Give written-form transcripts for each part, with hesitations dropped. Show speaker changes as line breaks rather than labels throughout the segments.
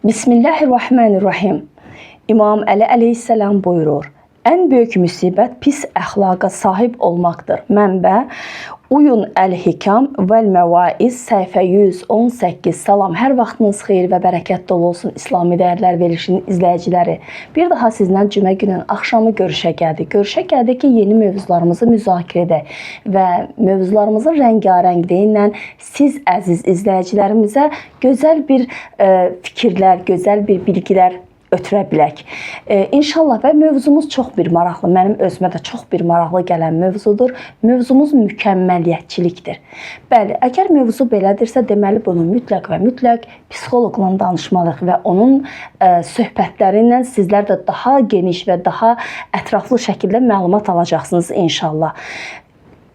Bismillahirrahmanirrahim. İmam Əli əleyhissalam buyurur: Ən böyük müsibət pis əxlaqa sahib olmaqdır. Mənbə Uyun Əl-Hikam vəl-Məvaiz səhifə 118. Salam, hər vaxtınız xeyir və bərəkət dolu olsun İslami Dəyərlər verilişinin izləyiciləri. Bir daha sizlə cümə günün axşamı görüşə gəldik. Görüşə gəldik ki, yeni mövzularımızı müzakirə edək və mövzularımızın rəngarəngliyi ilə siz əziz izləyicilərimizə gözəl bir fikirlər, gözəl bir bilgilər ötürə bilək. İnşallah və mövzumuz çox bir maraqlı, mənim özümə də çox bir maraqlı gələn mövzudur. Mövzumuz mükəmməliyyətçilikdir. Bəli, əgər mövzu belədirsə, deməli bunu mütləq və mütləq psixoloqla danışmalıyıq və onun söhbətləri ilə sizlər də daha geniş və daha ətraflı şəkildə məlumat alacaqsınız inşallah.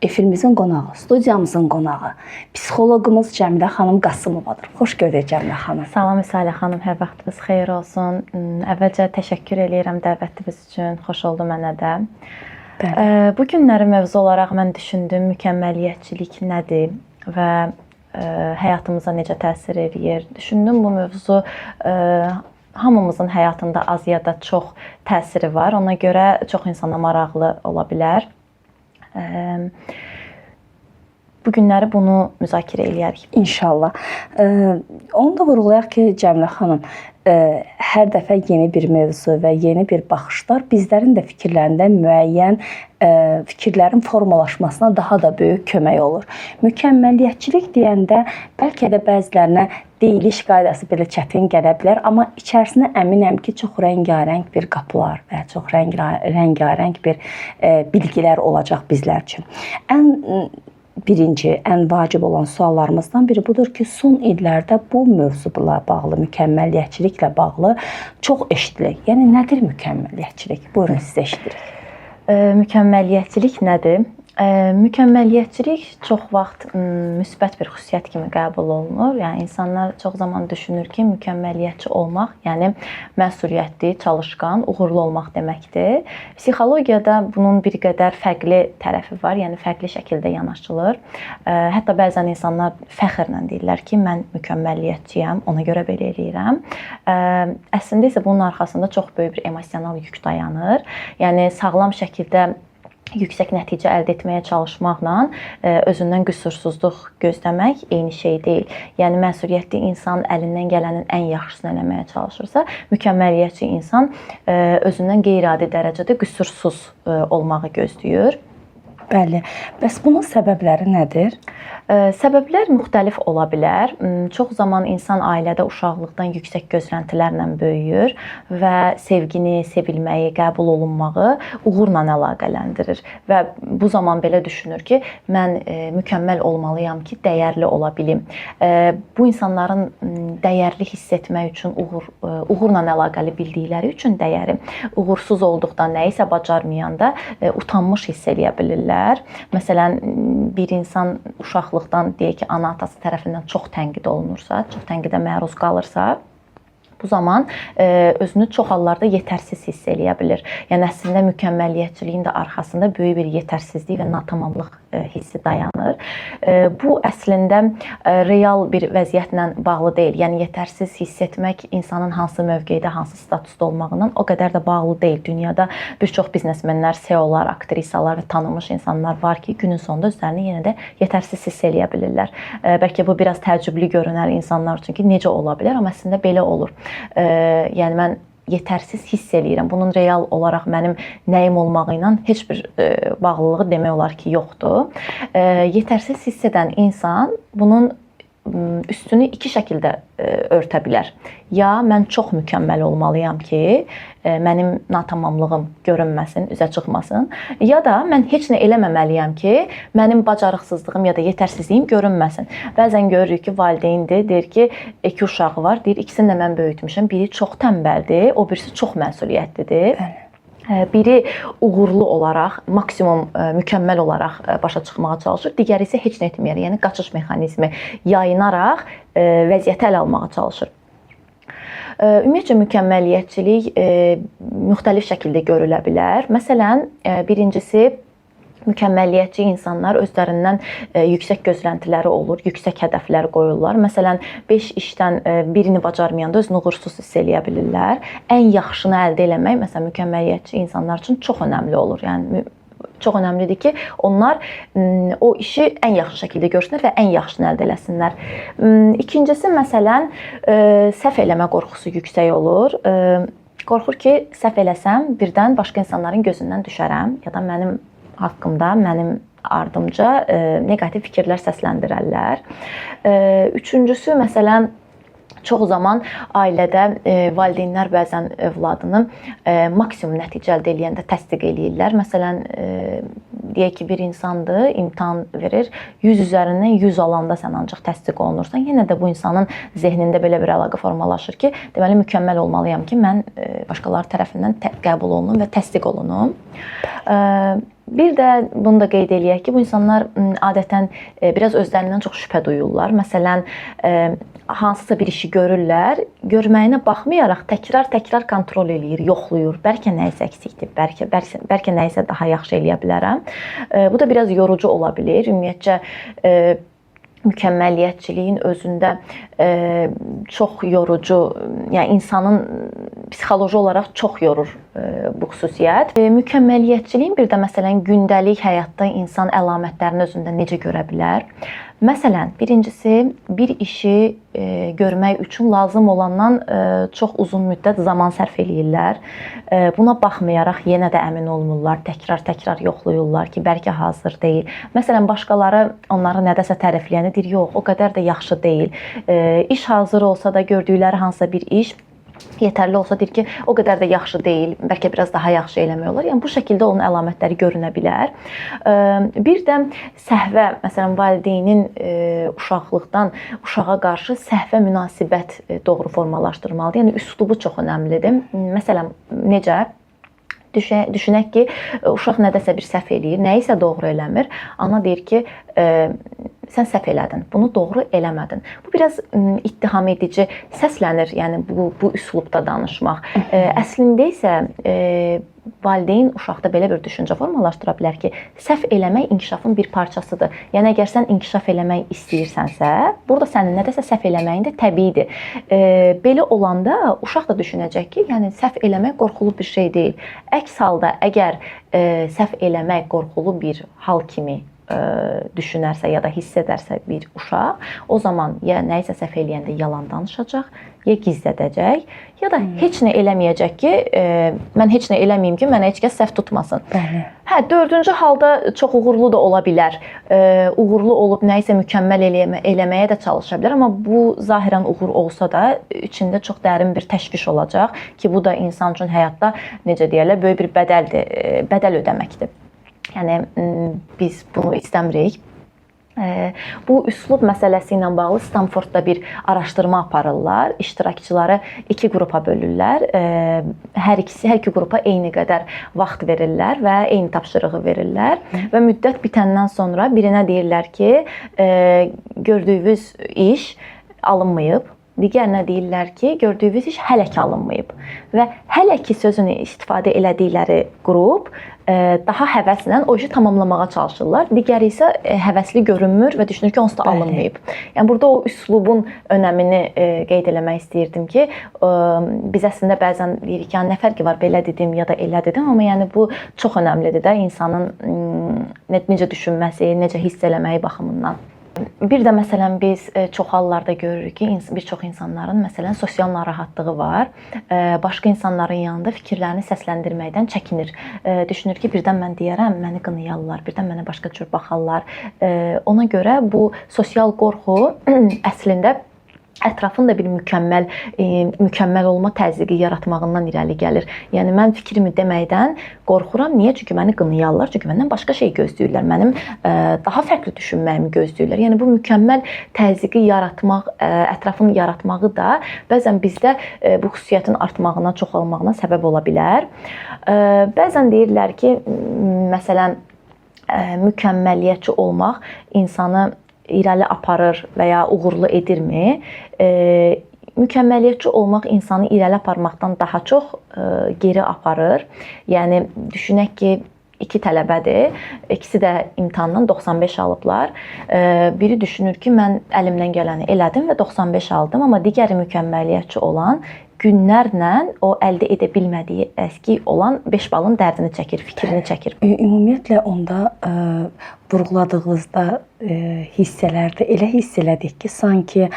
Efirimizin qonağı, studiyamızın qonağı, psixoloqumuz Cəmilə xanım Qasımovadır. Xoş gördük Cəmilə xanım.
Salam Müsalə xanım, hər vaxtınız xeyir olsun. Əvvəlcə təşəkkür edirəm dəvətiniz üçün, xoş oldu mənə də. Bu günləri mövzu olaraq mən düşündüm, mükəmməliyyətçilik nədir və həyatımıza necə təsir edir. Düşündüm, bu mövzu hamımızın həyatında az ya da çox təsiri var. Ona görə çox insana maraqlı ola bilər. Bu günləri bunu müzakirə eləyərik.
İnşallah. Onu da vurğulayaq ki, Cəmilə xanım, hər dəfə yeni bir mövzu və yeni bir baxışlar bizlərin də fikirlərində müəyyən fikirlərin formalaşmasına daha da böyük kömək olur. Mükəmməliyyətçilik deyəndə bəlkə də bəzilərinə deyiliş qaydası belə çətin gələ bilər, amma içərisinə əminəm ki, çox rəngarəng bir qapılar və çox rəngarəng bir bilgilər olacaq bizlər üçün. Birinci, ən vacib olan suallarımızdan biri budur ki, son illərdə bu mövzuyla bağlı, mükəmməliyyətçiliklə bağlı çox eşidilir. Yəni, nədir mükəmməliyyətçilik? Buyurun, siz eşidirik.
Mükəmməliyyətçilik nədir? Mükəmməliyyətçilik çox vaxt müsbət bir xüsusiyyət kimi qəbul olunur. Yəni, insanlar çox zaman düşünür ki, mükəmməliyyətçi olmaq, yəni məsuliyyətli, çalışqan, uğurlu olmaq deməkdir. Psixologiyada bunun bir qədər fərqli tərəfi var, yəni fərqli şəkildə yanaşılır. Hətta bəzən insanlar fəxrlə deyirlər ki, mən mükəmməliyyətçiyəm, ona görə belə eləyirəm. Əslində isə bunun arxasında çox böyük bir emosional yük dayanır. Yəni, sağlam şəkildə yüksək nəticə əldə etməyə çalışmaqla özündən qüsursuzluq gözləmək eyni şey deyil. Yəni, məsuliyyətli insan əlindən gələnin ən yaxşısını eləməyə çalışırsa, mükəmməliyyətçi insan özündən qeyri-adi dərəcədə qüsursuz olmağı gözləyir.
Bəli. Bəs bunun səbəbləri nədir?
Səbəblər müxtəlif ola bilər. Çox zaman insan ailədə uşaqlıqdan yüksək gözləntilərlə böyüyür və sevgini, sevilməyi, qəbul olunmağı uğurla əlaqələndirir. Və bu zaman belə düşünür ki, mən mükəmməl olmalıyam ki, dəyərli ola bilim. Bu insanların dəyərli hiss etmək üçün uğurla əlaqəli bildikləri üçün dəyəri, uğursuz olduqda, nəyisə bacarmayanda utanmış hiss eləyə bilirlər. Məsələn, bir insan uşaqlıqdan deyək ki, ana-atası tərəfindən çox tənqid olunursa, çox tənqidə məruz qalırsa, bu zaman özünü çox hallarda yetərsiz hiss eləyə bilir. Yəni, əslində mükəmməliyyətçiliyin də arxasında böyük bir yetərsizlik və natamamlıq hissi dayanır. Bu, əslində real bir vəziyyətlə bağlı deyil. Yəni, yetərsiz hiss etmək insanın hansı mövqedə, hansı statusda olmağından o qədər də bağlı deyil. Dünyada bir çox biznesmenlər, CEO-lar, aktrisalar, tanınmış insanlar var ki, günün sonunda özlərini yenə də yetərsiz hiss eləyə bilirlər. Bəlkə bu biraz təəccüblü görünər insanlar üçün ki, necə ola bilər, amma əslində belə olur. Yəni, mən yetərsiz hiss eləyirəm. Bunun real olaraq mənim nəyim olmağı ilə heç bir bağlılığı demək olar ki, yoxdur. Yetərsiz hiss edən insan bunun üstünü iki şəkildə örtə bilər. Ya mən çox mükəmməl olmalıyam ki, mənim natamamlığım görünməsin, üzə çıxmasın. Ya da mən heç nə eləməməliyəm ki, mənim bacarıqsızlığım ya da yetərsizliyim görünməsin. Bəzən görürük ki, valideyndir, deyir ki, iki uşağı var, deyir, ikisini də mən böyütmüşəm. Biri çox tənbəldir, o birisi çox məsuliyyətlidir. Bəli. Biri uğurlu olaraq, maksimum mükəmməl olaraq başa çıxmağa çalışır. Digəri isə heç nə etməyər. Yəni, qaçış mexanizmi yayınaraq vəziyyəti ələ almağa çalışır. Ümumiyyətcə, mükəmməliyyətçilik müxtəlif şəkildə görülə bilər. Məsələn, birincisi, mükəmməliyyətçi insanlar özlərindən yüksək gözləntiləri olur, yüksək hədəflər qoyurlar. Məsələn, 5 işdən birini bacarmayanda özünü uğursuz hiss eləyə bilirlər. Ən yaxşını əldə etmək məsələn mükəmməliyyətçi insanlar üçün çox önəmli olur. Yəni çox önəmlidir ki, onlar o işi ən yaxşı şəkildə görsünlər və ən yaxşını əldə eləsinlər. İkincisi məsələn, səhv eləmə qorxusu yüksək olur. Qorxur ki, səhv eləsəm birdən başqa insanların gözündən düşərəm ya da mənim haqqımda, mənim ardımca neqativ fikirlər səsləndirərlər. Üçüncüsü, məsələn, çox zaman ailədə valideynlər bəzən övladını maksimum nəticə əldə edəndə təsdiq eləyirlər. Məsələn, deyək ki, bir insandır, imtahan verir, 100 üzərindən 100 alanda sən ancaq təsdiq olunursan. Yenə də bu insanın zehnində belə bir əlaqə formalaşır ki, deməli mükəmməl olmalıyam ki, mən başqaları tərəfindən qəbul olunum və təsdiq olunum. Bir də bunu da qeyd eləyək ki, bu insanlar adətən biraz özlərindən çox şübhə duyurlar. Məsələn, hansısa bir işi görürlər, görməyinə baxmayaraq təkrar kontrol eləyir, yoxlayır. Bəlkə nəyisə əksikdir, bəlkə nəyisə daha yaxşı eləyə bilərəm. Bu da biraz yorucu ola bilər. Ümumiyyətcə mükəmməliyyətçiliyin özündə çox yorucu, yəni insanın psixoloji olaraq çox yorur bu xüsusiyyət. Mükəmməliyyətçiliyin bir də məsələn gündəlik həyatda insan əlamətlərini özündə necə görə bilər? Məsələn, birincisi bir işi görmək üçün lazım olandan çox uzun müddət zaman sərf eləyirlər. Buna baxmayaraq yenə də əmin olmurlar, təkrar yoxlayırlar ki, bəlkə hazır deyil. Məsələn, başqaları onları nədəsə tərifləyəni deyir, yox, o qədər də yaxşı deyil. İş hazır olsa da gördükləri hansısa bir iş yetərli olsa deyir ki, o qədər də yaxşı deyil, bəlkə biraz daha yaxşı eləmək olar. Yəni bu şəkildə onun əlamətləri görünə bilər. Bir də səhvə, məsələn, valideynin uşaqlıqdan uşağa qarşı səhvə münasibət doğru formalaşdırmalıdır. Yəni üslubu çox önəmlidir. Məsələn, necə? Düşünək ki, uşaq nədəsə bir səhv eləyir, nəyisə doğru eləmir. Ana deyir ki, sən səhv elədin, bunu doğru eləmədin. Bu biraz ittiham edici səslənir, yəni bu üslubda danışmaq. Əslində isə valideyn uşaqda belə bir düşüncə formalaşdıra bilər ki, səhv eləmək inkişafın bir parçasıdır. Yəni əgər sən inkişaf eləmək istəyirsənsə, burada sənin nədəsə səhv eləməyin də təbiidir. Belə olanda uşaq da düşünəcək ki, yəni səhv eləmək qorxulu bir şey deyil. Əks halda əgər səhv eləmək qorxulu bir hal kimi düşünərsə ya da hiss edərsə bir uşaq, o zaman ya nəyisə səhv eləyəndə yalan danışacaq, ya gizlədəcək, ya da heç nə eləməyəcək ki, mən heç nə eləməyim ki, mənə heç kəs səhv tutmasın.
Bəli.
Dördüncü halda çox uğurlu da ola bilər. Uğurlu olub nəyisə mükəmməl eləməyə də çalışa bilər, amma bu zahirən uğur olsa da içində çox dərin bir təşviş olacaq ki, bu da insan üçün həyatda necə deyirlər, böyük bir bədəl ödəməkdir. Yəni biz bunu istəmirik. Bu üslub məsələsi ilə bağlı Stanfordda bir araşdırma aparırlar. İştirakçıları 2 qrupa bölürlər. Hər iki qrupa eyni qədər vaxt verirlər və eyni tapşırığı verirlər. Və müddət bitəndən sonra birinə deyirlər ki, gördüyünüz iş alınmayıb. Digərinə deyirlər ki, gördüyünüz iş hələ ki alınmayıb. Və hələ ki sözünü istifadə elədikləri qrup daha həvəslə o işi tamamlamağa çalışırlar. Digəri isə həvəsli görünmür və düşünür ki, onsuz da alınmayıb. Yəni burada o üslubun önəmini qeyd eləmək istəyirdim ki, biz əslində bəzən deyirik ki, nə fərqi var belə dedim ya da elə dedim, amma yəni bu çox önəmlidir də insanın necə düşünməsi, necə hiss eləməyi baxımından. Bir də məsələn biz çox hallarda görürük ki, bir çox insanların məsələn sosial narahatlığı var. Başqa insanların yanında fikirlərini səsləndirməkdən çəkinir. Düşünür ki, birdən mən deyərəm, məni qınayarlar, birdən mənə başqa cür baxarlar. Ona görə bu sosial qorxu əslində ətrafın da bir mükəmməl olma təzyiqi yaratmağından irəli gəlir. Yəni mən fikrimi deməkdən qorxuram. Niyə? Çünki məni qınayarlar, çünki məndən başqa şey gözləyirlər. Mənim daha fərqli düşünməyimi gözləyirlər. Yəni bu mükəmməl təzyiqi yaratmaq, ətrafın yaratmağı da bəzən bizdə bu xüsusiyyətin artmağına, çoxalmağına səbəb ola bilər. Bəzən deyirlər ki, məsələn, mükəmməliyyətçi olmaq insanı irəli aparır və ya uğurlu edirmi? Mükəmməliyyətçi olmaq insanı irəli aparmaqdan daha çox geri aparır. Yəni düşünək ki, iki tələbədir. İkisi də imtahandan 95 alıblar. Biri düşünür ki, mən əlimdən gələni elədim və 95 aldım, amma digəri mükəmməliyyətçi olan günlərlə o əldə edə bilmədiyi əskik olan 5 balın dərdini çəkir, fikrini çəkir.
Ümumiyyətlə onda vurğuladığınızda hissələrdə elə hiss elədik ki, sanki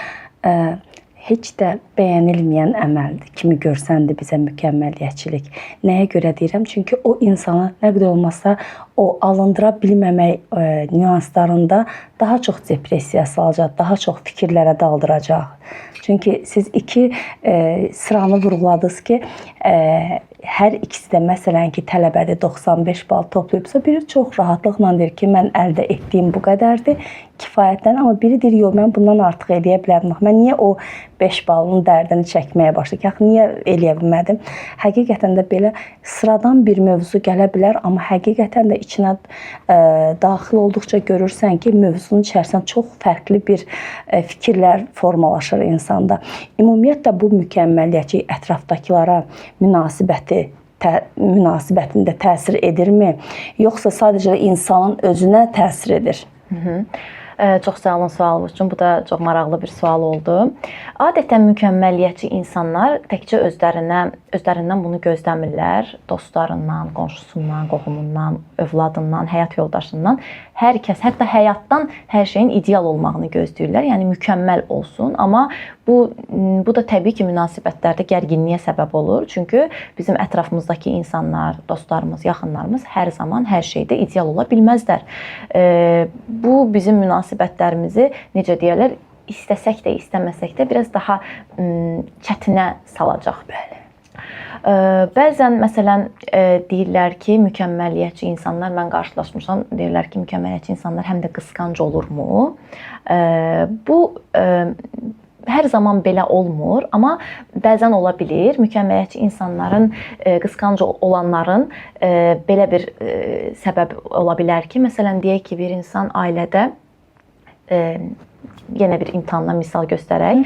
heç də bəyənilməyən əməldir kimi görsəndi bizə mükəmməliyyətçilik. Nəyə görə deyirəm? Çünki o insanı nə qədər olmasa o alındıra bilməmək nüanslarında daha çox depressiyaya salacaq, daha çox fikirlərə daldıracaq. Çünki siz iki sıranı vurğuladınız ki, hər ikisi də məsələn ki, tələbədə 95 bal toplayıbsa, biri çox rahatlıqla deyir ki, mən əldə etdiyim bu qədərdir, kifayətlən, amma biri deyir, yox, mən bundan artıq eləyə bilərəm. Mən niyə o 5 balın dərdini çəkməyə başlayım? Yaxı, niyə eləyə bilmədim? Həqiqətən də belə sıradan bir mövzu gələ bilər, amma həqiqətən də içinə daxil olduqca görürsən ki, mövzunun içərisində çox fərqli bir fikirlər formalaşır insanda. Ümumiyyətlə bu mükəmməliyyətçi ətrafdakılara münasibətində təsir edirmi? Yoxsa sadəcə insanın özünə təsir edir?
Çox sağ olun sualınız üçün. Bu da çox maraqlı bir sual oldu. Adətən mükəmməliyyətçi insanlar təkcə özlərindən bunu gözləmirlər. Dostlarından, qonşusundan, qohumundan, övladından, həyat yoldaşından, hər kəs, hətta həyatdan hər şeyin ideal olmağını gözləyirlər. Yəni mükəmməl olsun, amma bu da təbii ki, münasibətlərdə gərginliyə səbəb olur. Çünki bizim ətrafımızdakı insanlar, dostlarımız, yaxınlarımız hər zaman hər şeydə ideal ola bilməzlər. Bu bizim münasibətlərimizi, necə deyirlər, istəsək də, istəməsək də biraz daha çətinə salacaq. Bəli. Bəzən məsələn deyirlər ki, mükəmməliyyətçi insanlar, mən qarşılaşmışam, deyirlər ki, mükəmməliyyətçi insanlar həm də qısqanc olurmu? Bu hər zaman belə olmur, amma bəzən ola bilir. Mükəmməliyyətçi insanların, qısqanc olanların belə bir səbəb ola bilər ki, məsələn deyək ki, bir insan ailədə yenə bir imtahandan misal göstərək.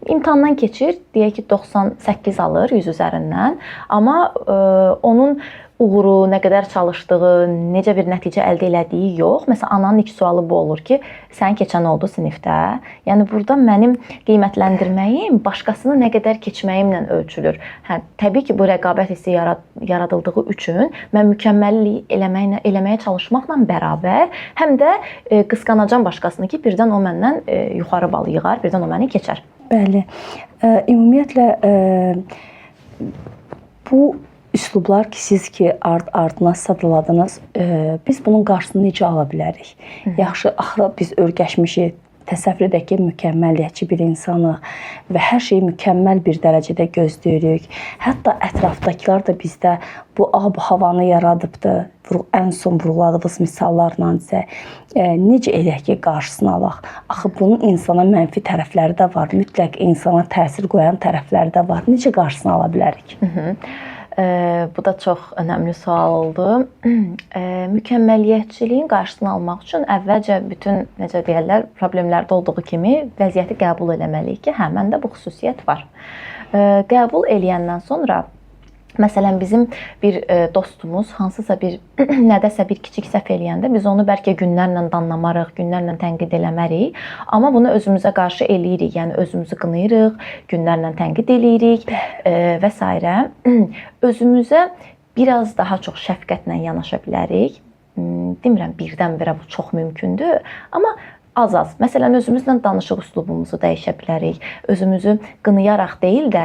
İmtahandan keçir, deyək ki, 98 alır 100 üzərindən, amma onun uğuru, nə qədər çalışdığı, necə bir nəticə əldə elədiyi yox. Məsələn, ananın ilk sualı bu olur ki, sən keçən oldu sinifdə. Yəni burada mənim qiymətləndirməyim başqasını nə qədər keçməyimlə ölçülür. Təbii ki, bu rəqabət hissi yaradıldığı üçün mən mükəmməllik eləməyə çalışmaqla bərabər, həm də qısqanacam başqasını ki, birdən o məndən yuxarı bal yığar, birdən o məni keçər.
Bəli. Ümumiyyətlə bu üslublar ki, siz ki ardına sadaladınız, biz bunun qarşısını necə ala bilərik? Yaxşı, axı biz örgəşmişik, təsəvvür edək ki, mükəmməliyyətçi bir insanıq və hər şeyi mükəmməl bir dərəcədə gözləyirik. Hətta ətrafdakılar da bizdə bu ab-havanı yaradıbdır. Ən son vurguladığınız misallarla isə necə edək ki, qarşısını alaq? Axı bunun insana mənfi tərəfləri də var, mütləq insana təsir qoyan tərəfləri də var. Necə qarşısını ala bilərik?
Bu da çox önəmli sual oldu. Mükəmməliyyətçiliyin qarşısını almaq üçün əvvəlcə bütün, necə deyirlər, problemlərdə olduğu kimi vəziyyəti qəbul etməliyik ki, hə, məndə bu xüsusiyyət var. Qəbul eləyəndən sonra, məsələn, bizim bir dostumuz hansısa bir nədəsə bir kiçik səhv eləyəndə biz onu bəlkə günlərlə danlamarıq, günlərlə tənqid eləmərik, amma bunu özümüzə qarşı eləyirik. Yəni özümüzü qınayırıq, günlərlə tənqid eləyirik və s. Özümüzə biraz daha çox şəfqətlə yanaşa bilərik. Demirəm birdən-birə bu çox mümkündür, amma az-az. Məsələn, özümüzlə danışıq üslubumuzu dəyişə bilərik. Özümüzü qınayaraq deyil də,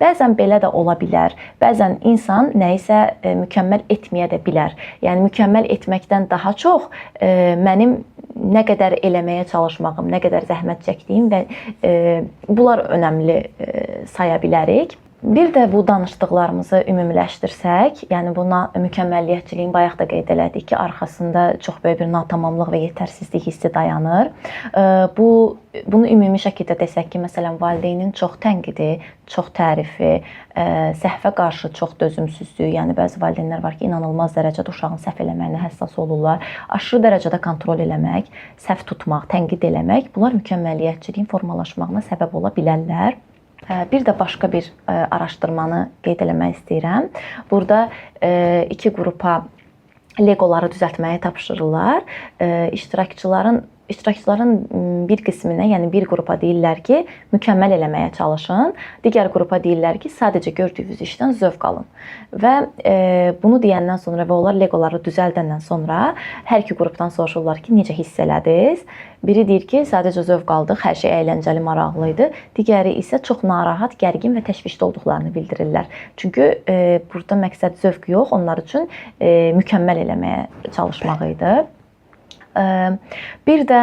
bəzən belə də ola bilər. Bəzən insan nəyisə mükəmməl etməyə də bilər. Yəni mükəmməl etməkdən daha çox mənim nə qədər eləməyə çalışmağım, nə qədər zəhmət çəkdiyim və bunlar önəmli saya bilərik. Bir də bu danışdıqlarımızı ümumiləşdirsək, yəni buna mükəmməliyyətçiliyin bayaq da qeyd elədik ki, arxasında çox böyük bir natamamlıq və yetərsizlik hissi dayanır. Bunu ümumi şəkildə desək ki, məsələn, valideynin çox tənqidi, çox tərifi, səhvə qarşı çox dözümsüzlüyü, yəni bəzi valideynlər var ki, inanılmaz dərəcədə uşağın səhv eləməyinə həssas olurlar. Aşırı dərəcədə kontrol eləmək, səhv tutmaq, tənqid eləmək, bunlar mükəmməliyyətçiliyin formalaşmağına səbəb ola bilərlər. Bir də başqa bir araşdırmanı qeyd eləmək istəyirəm. Burada iki qrupa Legoları düzəltməyi tapşırırlar. İştirakçıların bir qisminə, yəni bir qrupa deyirlər ki, mükəmməl eləməyə çalışın. Digər qrupa deyirlər ki, sadəcə gördüyünüz işdən zövq alın. Və bunu deyəndən sonra və onlar Legoları düzəldəndən sonra hər iki qrupdan soruşurlar ki, necə hiss elədiniz? Biri deyir ki, sadəcə zövq aldıq, hər şey əyləncəli, maraqlı idi. Digəri isə çox narahat, gərgin və təşvişdə olduqlarını bildirirlər. Çünki burada məqsəd zövq yox, onlar üçün mükəmməl eləməyə çalışmaq idi. Bir də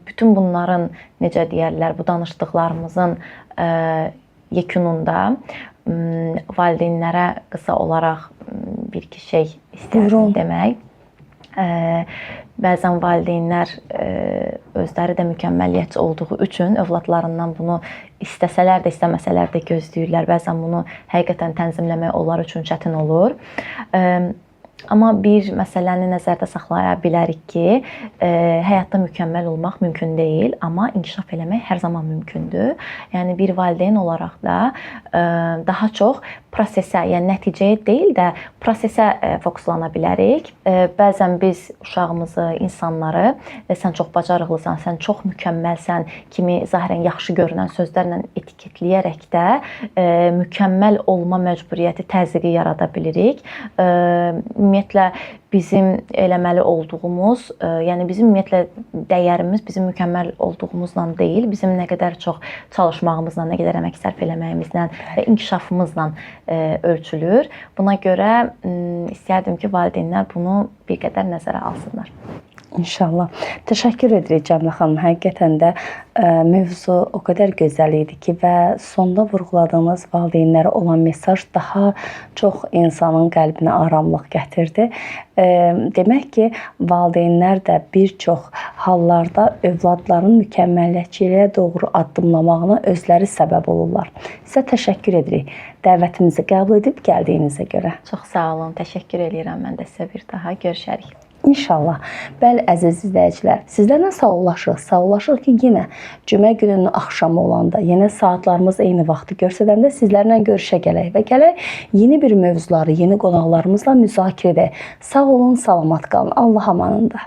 bütün bunların, necə deyərlər, bu danışdıqlarımızın yekununda valideynlərə qısa olaraq bir-iki şey istəyirəm demək. Bəzən valideynlər özləri də mükəmməliyyətçi olduğu üçün övladlarından bunu istəsələr də, istəməsələr də gözləyirlər. Bəzən bunu həqiqətən tənzimləmək onlar üçün çətin olur. Amma bir məsələni nəzərdə saxlaya bilərik ki, həyatda mükəmməl olmaq mümkün deyil, amma inkişaf eləmək hər zaman mümkündür. Yəni bir valideyn olaraq da daha çox prosesə, yəni nəticəyə deyil də prosesə fokuslana bilərik. Bəzən biz uşağımızı, insanları sən çox bacarıqlısan, sən çox mükəmməlsən kimi zahirən yaxşı görünən sözlərlə etiketləyərək də mükəmməl olma məcburiyyəti təzyiqi yarada bilirik. Ümumiyyətlə bizim eləməli olduğumuz, yəni bizim ümumiyyətlə dəyərimiz bizim mükəmməl olduğumuzla deyil, bizim nə qədər çox çalışmağımızla, nə qədər əmək sərf eləməyimizlə və inkişafımızla ölçülür. Buna görə istərdim ki, valideynlər bunu bir qədər nəzərə alsınlar.
İnşallah. Təşəkkür edirik Cəmilə xanım. Həqiqətən də mövzu o qədər gözəl idi ki və sonda vurğuladığınız valideynlərə olan mesaj daha çox insanın qəlbinə aramlıq gətirdi. Demək ki, valideynlər də bir çox hallarda övladların mükəmməlliyətçiliyə doğru addımlamağına özləri səbəb olurlar. Sizə təşəkkür edirik. Dəvətimizi qəbul edib gəldiyinizə görə.
Çox sağ olun. Təşəkkür edirəm mən də sizə bir daha. Görüşərik.
İnşallah. Bəli, əziz izləyicilər, sizlərlə sağollaşırıq. Sağollaşırıq ki, yenə cümə gününün axşamı olanda, yenə saatlarımız eyni vaxtı görsədəndə sizlərlə görüşə gələk və gələk yeni bir mövzuları, yeni qonaqlarımızla müzakirə edək. Sağ olun, salamat qalın. Allah amanında.